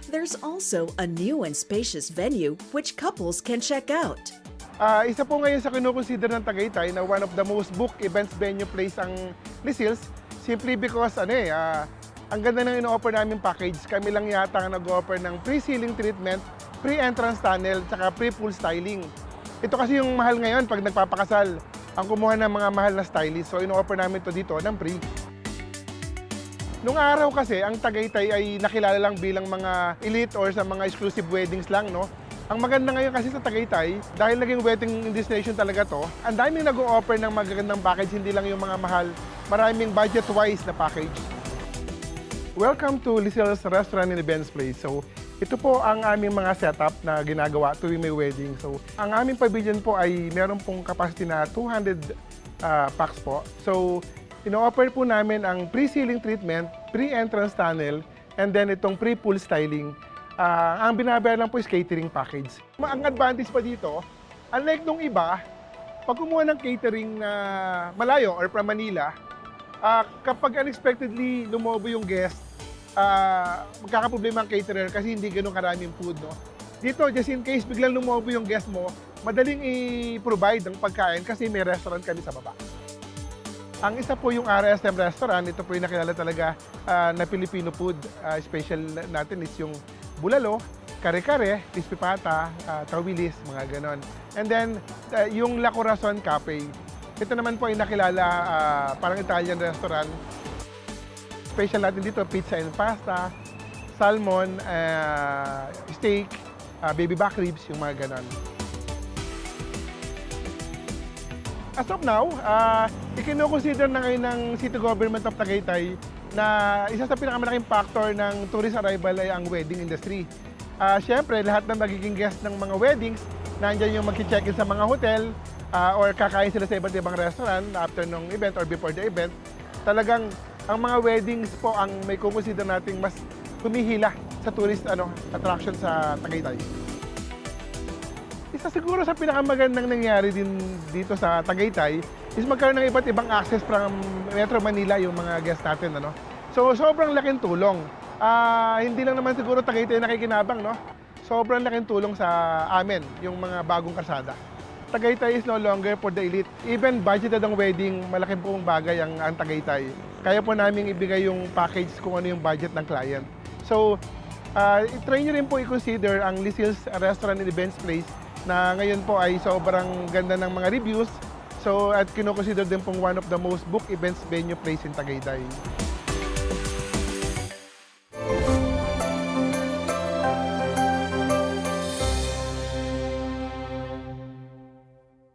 There's also a new and spacious venue which couples can check out. Isa po ngayon sa kinukonsider ng Tagaytay na one of the most booked events venue place ang Lisil's simply because ang ganda ng ino-offer namin package. Kami lang yata ang nag-offer ng pre-ceiling treatment, pre-entrance tunnel, tsaka pre-pool styling. Ito kasi yung mahal ngayon pag nagpapakasal, ang kumuha ng mga mahal na stylist. So ino-offer namin to dito ng free. Nung araw kasi, ang Tagaytay ay nakilala lang bilang mga elite or sa mga exclusive weddings lang, no? Ang maganda ngayon kasi sa Tagaytay, dahil naging wedding destination talaga to, ang daming nag-o-offer ng magagandang package, hindi lang yung mga mahal, maraming budget-wise na package. Welcome to Lisil's Restaurant and Events Place. So, ito po ang aming mga setup na ginagawa tuwing may wedding. So, ang aming pavilion po ay meron pong capacity na 200 packs po. So, ino-offer po namin ang pre-ceiling treatment, pre-entrance tunnel, and then itong pre-pool styling. Ang binabayaran lang po is catering package. Ang advantage pa dito, unlike nung iba, pag kumuha ng catering na malayo or from Manila, kapag unexpectedly lumobo yung guest, magkakaproblema ang caterer kasi hindi ganun karaming food, no? Dito, just in case biglang lumobo yung guest mo, madaling i-provide ang pagkain kasi may restaurant kami sa baba. Ang isa po yung RSM Restaurant, ito po yung nakilala talaga na Filipino food. Special natin is yung bulalo, kare-kare, crispy pata, tawilis, mga ganon. And then, yung La Corazon Cafe. Ito naman po ay nakilala parang Italian restaurant. Special natin dito, pizza and pasta, salmon, steak, baby back ribs, yung mga ganon. As of now, ikinukonsider na ngayon ng City Government of Tagaytay na isa sa pinakamalaking factor ng tourist arrival ay ang wedding industry. Siyempre, lahat ng magiging guest ng mga weddings, nandiyan yung mag-check-in sa mga hotel or kakain sila sa iba't ibang restaurant after ng event or before the event. Talagang ang mga weddings po ang may kukonsider nating mas humihila sa tourist attraction sa Tagaytay. Isa siguro sa pinakamagandang nangyari din dito sa Tagaytay is magkaroon ng iba't ibang access from Metro Manila yung mga guests natin, ano? So, sobrang laking tulong. Hindi lang naman siguro Tagaytay nakikinabang, no? Sobrang laking tulong sa amin, yung mga bagong kalsada. Tagaytay is no longer for the elite. Even budgeted ang wedding, malaking pong bagay ang Tagaytay. Kaya po namin ibigay yung package kung ano yung budget ng client. So, try nyo rin po i-consider ang Lisil's Restaurant and Events Place na ngayon po ay sobrang ganda ng mga reviews. So, at kinoconsider din pong one of the most booked events venue place in Tagaytay.